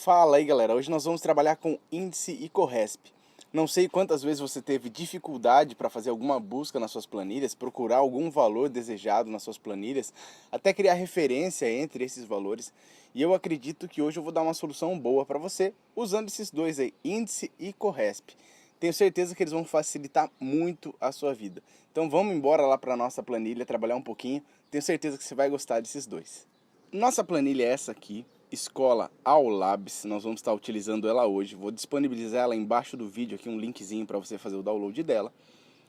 Fala aí galera, hoje nós vamos trabalhar com índice e CORRESP. Não sei quantas vezes você teve dificuldade para fazer alguma busca nas suas planilhas, procurar algum valor desejado nas suas planilhas, até criar referência entre esses valores. E eu acredito que hoje eu vou dar uma solução boa para você, usando esses dois aí, índice e CORRESP. Tenho certeza que eles vão facilitar muito a sua vida. Então vamos embora lá para a nossa planilha, trabalhar um pouquinho. Tenho certeza que você vai gostar desses dois. Nossa planilha é essa aqui. Escola Aulabs, nós vamos estar utilizando ela hoje. Vou disponibilizar ela embaixo do vídeo aqui, um linkzinho para você fazer o download dela.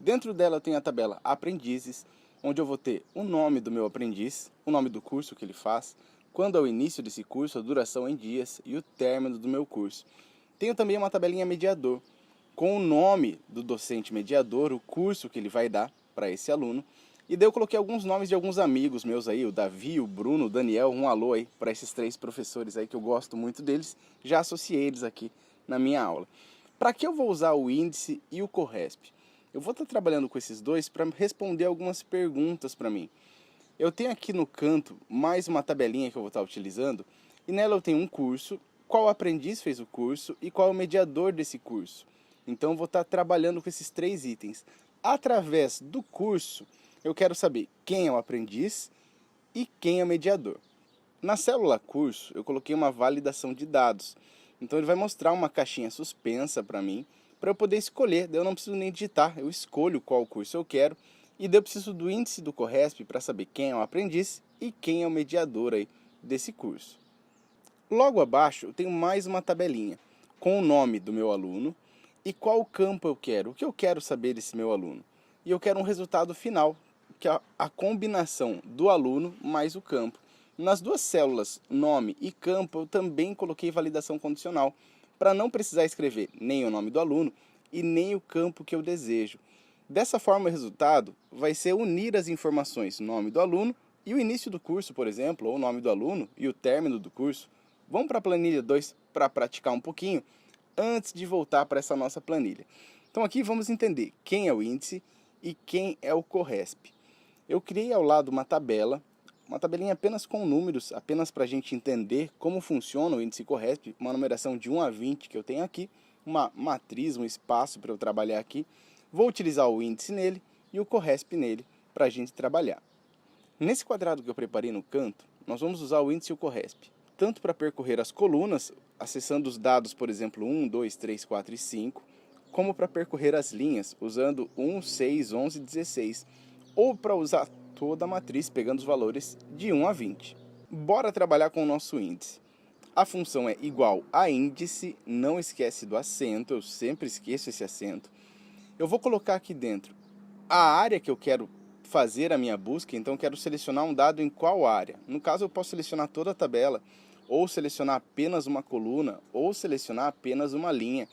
Dentro dela tem a tabela Aprendizes, onde eu vou ter o nome do meu aprendiz, o nome do curso que ele faz, quando é o início desse curso, a duração em dias e o término do meu curso. Tenho também uma tabelinha mediador, com o nome do docente mediador, o curso que ele vai dar para esse aluno. E daí eu coloquei alguns nomes de alguns amigos meus aí, o Davi, o Bruno, o Daniel, um alô aí para esses três professores aí que eu gosto muito deles, já associei eles aqui na minha aula. Para que eu vou usar o índice e o CORRESP? Eu vou estar trabalhando com esses dois para responder algumas perguntas para mim. Eu tenho aqui no canto mais uma tabelinha que eu vou estar utilizando, e nela eu tenho um curso, qual aprendiz fez o curso e qual é o mediador desse curso. Então eu vou estar trabalhando com esses três itens. Através do curso, eu quero saber quem é o aprendiz e quem é o mediador. Na célula curso, eu coloquei uma validação de dados. Então ele vai mostrar uma caixinha suspensa para mim, para eu poder escolher. Daí eu não preciso nem digitar, eu escolho qual curso eu quero. E daí eu preciso do índice do CORRESP para saber quem é o aprendiz e quem é o mediador aí desse curso. Logo abaixo eu tenho mais uma tabelinha com o nome do meu aluno e qual campo eu quero, o que eu quero saber desse meu aluno. E eu quero um resultado final, que é a combinação do aluno mais o campo. Nas duas células, nome e campo, eu também coloquei validação condicional, para não precisar escrever nem o nome do aluno e nem o campo que eu desejo. Dessa forma, o resultado vai ser unir as informações, nome do aluno e o início do curso, por exemplo, ou o nome do aluno e o término do curso. Vamos para a planilha 2 para praticar um pouquinho, antes de voltar para essa nossa planilha. Então aqui vamos entender quem é o índice e quem é o CORRESP. Eu criei ao lado uma tabelinha apenas com números, apenas para a gente entender como funciona o índice CORRESP, uma numeração de 1 a 20 que eu tenho aqui, uma matriz, um espaço para eu trabalhar aqui. Vou utilizar o índice nele e o CORRESP nele para a gente trabalhar. Nesse quadrado que eu preparei no canto, nós vamos usar o índice e o CORRESP, tanto para percorrer as colunas, acessando os dados, por exemplo, 1, 2, 3, 4 e 5, como para percorrer as linhas, usando 1, 6, 11 e 16, ou para usar toda a matriz, pegando os valores de 1 a 20. Bora trabalhar com o nosso índice. A função é igual a índice, não esquece do acento, eu sempre esqueço esse acento. Eu vou colocar aqui dentro a área que eu quero fazer a minha busca, então eu quero selecionar um dado em qual área. No caso, eu posso selecionar toda a tabela, ou selecionar apenas uma coluna, ou selecionar apenas uma linha,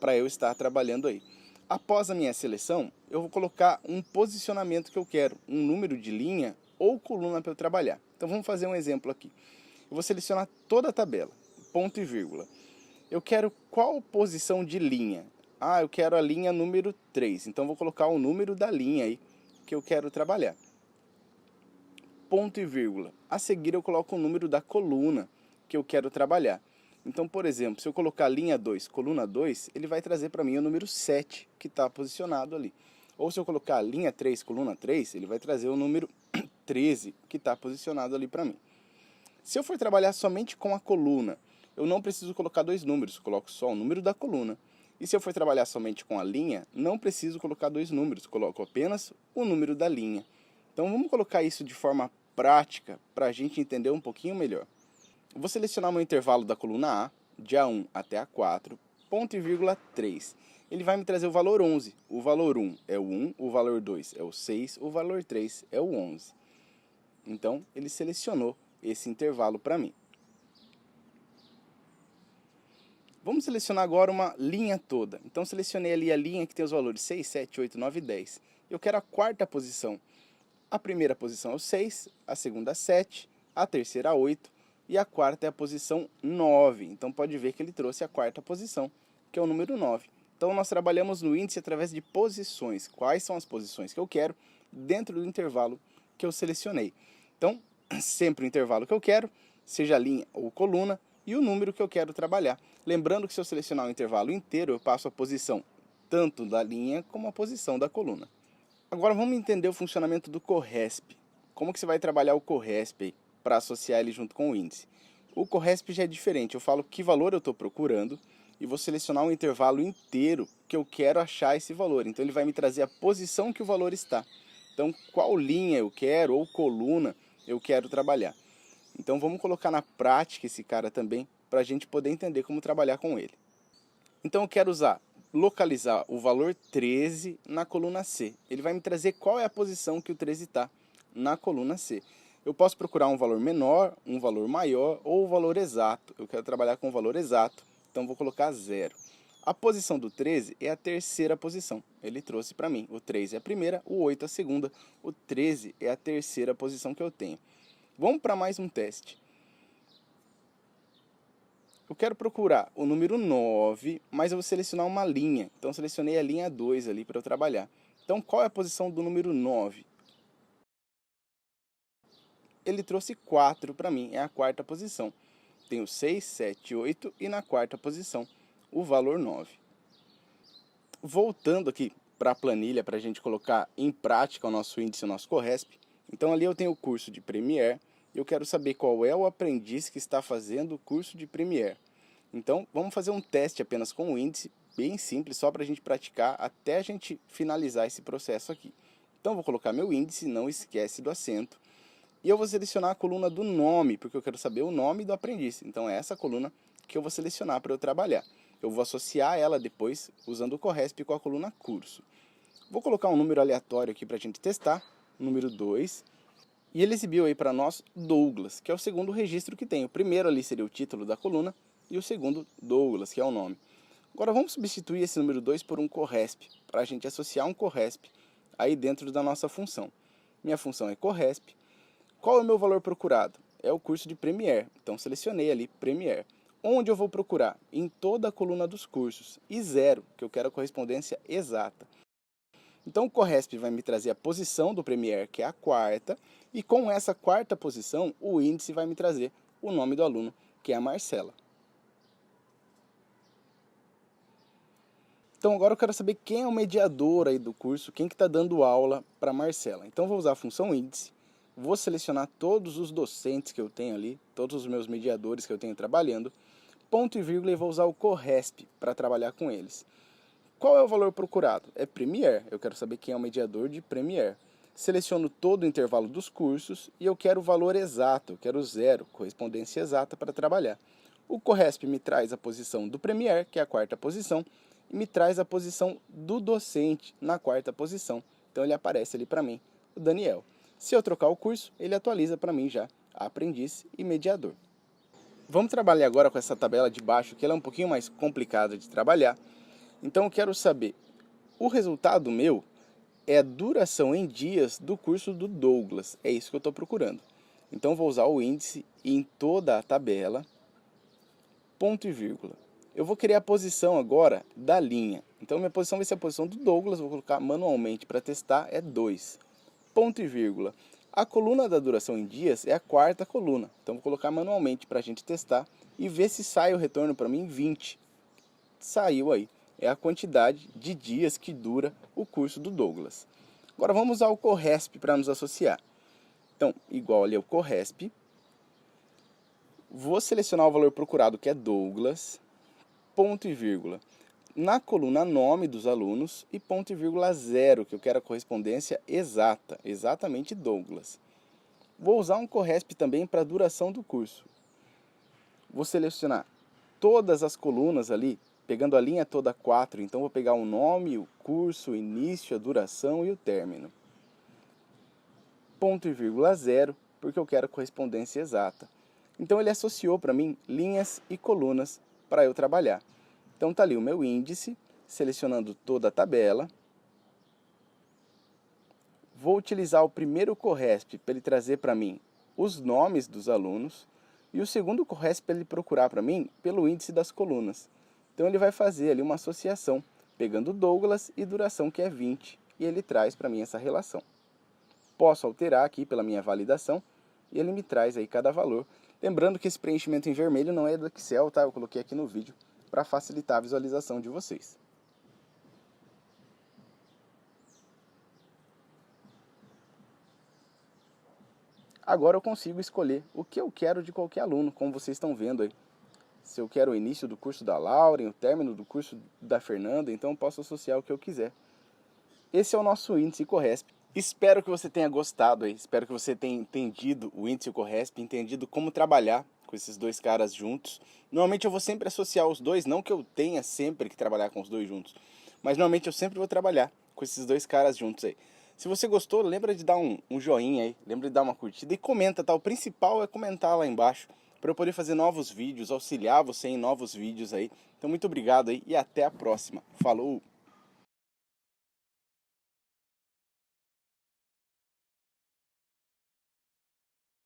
para eu estar trabalhando aí. Após a minha seleção, eu vou colocar um posicionamento que eu quero, um número de linha ou coluna para eu trabalhar. Então vamos fazer um exemplo aqui. Eu vou selecionar toda a tabela, ponto e vírgula. Eu quero qual posição de linha? Eu quero a linha número 3, então vou colocar o número da linha aí que eu quero trabalhar. Ponto e vírgula. A seguir eu coloco o número da coluna que eu quero trabalhar. Então, por exemplo, se eu colocar linha 2, coluna 2, ele vai trazer para mim o número 7 que está posicionado ali. Ou se eu colocar linha 3, coluna 3, ele vai trazer o número 13 que está posicionado ali para mim. Se eu for trabalhar somente com a coluna, eu não preciso colocar dois números, coloco só o número da coluna. E se eu for trabalhar somente com a linha, não preciso colocar dois números, coloco apenas o número da linha. Então vamos colocar isso de forma prática para a gente entender um pouquinho melhor. Eu vou selecionar meu intervalo da coluna A, de A1 até A4, ponto e vírgula 3. Ele vai me trazer o valor 11. O valor 1 é o 1, o valor 2 é o 6, o valor 3 é o 11. Então, ele selecionou esse intervalo para mim. Vamos selecionar agora uma linha toda. Então, selecionei ali a linha que tem os valores 6, 7, 8, 9 e 10. Eu quero a quarta posição. A primeira posição é o 6, a segunda é 7, a terceira é 8 e a quarta é a posição 9. Então, pode ver que ele trouxe a quarta posição, que é o número 9. Então, nós trabalhamos no índice através de posições. Quais são as posições que eu quero dentro do intervalo que eu selecionei. Então, sempre o intervalo que eu quero, seja linha ou coluna, e o número que eu quero trabalhar. Lembrando que se eu selecionar o intervalo inteiro, eu passo a posição tanto da linha como a posição da coluna. Agora vamos entender o funcionamento do CORRESP. Como que você vai trabalhar o CORRESP para associar ele junto com o índice? O CORRESP já é diferente, eu falo que valor eu estou procurando e vou selecionar um intervalo inteiro que eu quero achar esse valor. Então ele vai me trazer a posição que o valor está. Então qual linha eu quero ou coluna eu quero trabalhar. Então vamos colocar na prática esse cara também para a gente poder entender como trabalhar com ele. Então eu quero localizar o valor 13 na coluna C. Ele vai me trazer qual é a posição que o 13 está na coluna C. Eu posso procurar um valor menor, um valor maior ou o valor exato. Eu quero trabalhar com o valor exato, então vou colocar 0. A posição do 13 é a terceira posição. Ele trouxe para mim. O 3 é a primeira, o 8 a segunda, o 13 é a terceira posição que eu tenho. Vamos para mais um teste. Eu quero procurar o número 9, mas eu vou selecionar uma linha. Então, eu selecionei a linha 2 ali para eu trabalhar. Então, qual é a posição do número 9? Ele trouxe 4 para mim, é a quarta posição. Tenho 6, 7, 8 e na quarta posição o valor 9. Voltando aqui para a planilha para a gente colocar em prática o nosso índice, o nosso CORRESP. Então, ali eu tenho o curso de Premiere. Eu quero saber qual é o aprendiz que está fazendo o curso de Premiere. Então, vamos fazer um teste apenas com o índice, bem simples, só para a gente praticar até a gente finalizar esse processo aqui. Então, vou colocar meu índice, não esquece do acento. E eu vou selecionar a coluna do nome, porque eu quero saber o nome do aprendiz. Então, é essa coluna que eu vou selecionar para eu trabalhar. Eu vou associar ela depois usando o CORRESP com a coluna curso. Vou colocar um número aleatório aqui para a gente testar, número 2. E ele exibiu aí para nós Douglas, que é o segundo registro que tem. O primeiro ali seria o título da coluna e o segundo Douglas, que é o nome. Agora vamos substituir esse número 2 por um CORRESP, para a gente associar um CORRESP aí dentro da nossa função. Minha função é CORRESP. Qual é o meu valor procurado? É o curso de Premiere, então selecionei ali Premiere. Onde eu vou procurar? Em toda a coluna dos cursos, e 0, que eu quero a correspondência exata. Então o CORRESP vai me trazer a posição do Premiere, que é a quarta, e com essa quarta posição, o índice vai me trazer o nome do aluno, que é a Marcela. Então agora eu quero saber quem é o mediador aí do curso, quem que está dando aula para a Marcela. Então vou usar a função índice, vou selecionar todos os docentes que eu tenho ali, todos os meus mediadores que eu tenho trabalhando, ponto e vírgula, e vou usar o CORRESP para trabalhar com eles. Qual é o valor procurado? É Premiere, eu quero saber quem é o mediador de Premiere. Seleciono todo o intervalo dos cursos e eu quero o valor exato, eu quero 0, correspondência exata para trabalhar. O CORRESP me traz a posição do Premiere, que é a quarta posição, e me traz a posição do docente na quarta posição. Então ele aparece ali para mim, o Daniel. Se eu trocar o curso, ele atualiza para mim já aprendiz e mediador. Vamos trabalhar agora com essa tabela de baixo, que ela é um pouquinho mais complicada de trabalhar. Então eu quero saber, o resultado meu é a duração em dias do curso do Douglas, é isso que eu estou procurando. Então vou usar o índice em toda a tabela, ponto e vírgula. Eu vou criar a posição agora da linha. Então minha posição vai ser a posição do Douglas, vou colocar manualmente para testar, é 2. Ponto e vírgula. A coluna da duração em dias é a quarta coluna, então vou colocar manualmente para a gente testar e ver se sai o retorno para mim 20. Saiu aí. É a quantidade de dias que dura o curso do Douglas. Agora vamos usar o CORRESP para nos associar. Então, igual ali ao CORRESP, vou selecionar o valor procurado, que é Douglas, ponto e vírgula. Na coluna nome dos alunos e ponto e vírgula 0, que eu quero a correspondência exata, exatamente Douglas. Vou usar um CORRESP também para a duração do curso. Vou selecionar todas as colunas ali, pegando a linha toda 4, então vou pegar o nome, o curso, o início, a duração e o término. Ponto e vírgula 0, porque eu quero a correspondência exata. Então ele associou para mim linhas e colunas para eu trabalhar. Então está ali o meu índice, selecionando toda a tabela. Vou utilizar o primeiro CORRESP para ele trazer para mim os nomes dos alunos. E o segundo CORRESP para ele procurar para mim pelo índice das colunas. Então ele vai fazer ali uma associação, pegando Douglas e duração, que é 20, e ele traz para mim essa relação. Posso alterar aqui pela minha validação, e ele me traz aí cada valor. Lembrando que esse preenchimento em vermelho não é do Excel, tá? Eu coloquei aqui no vídeo para facilitar a visualização de vocês. Agora eu consigo escolher o que eu quero de qualquer aluno, como vocês estão vendo aí. Se eu quero o início do curso da Lauren, o término do curso da Fernanda, então eu posso associar o que eu quiser. Esse é o nosso índice Corresp. Espero que você tenha gostado aí, espero que você tenha entendido o índice Corresp, entendido como trabalhar com esses dois caras juntos. Normalmente eu vou sempre associar os dois, não que eu tenha sempre que trabalhar com os dois juntos, mas normalmente eu sempre vou trabalhar com esses dois caras juntos aí. Se você gostou, lembra de dar um joinha aí, lembra de dar uma curtida e comenta, tá? O principal é comentar lá embaixo, para eu poder fazer novos vídeos, auxiliar você em novos vídeos aí. Então muito obrigado aí e até a próxima. Falou!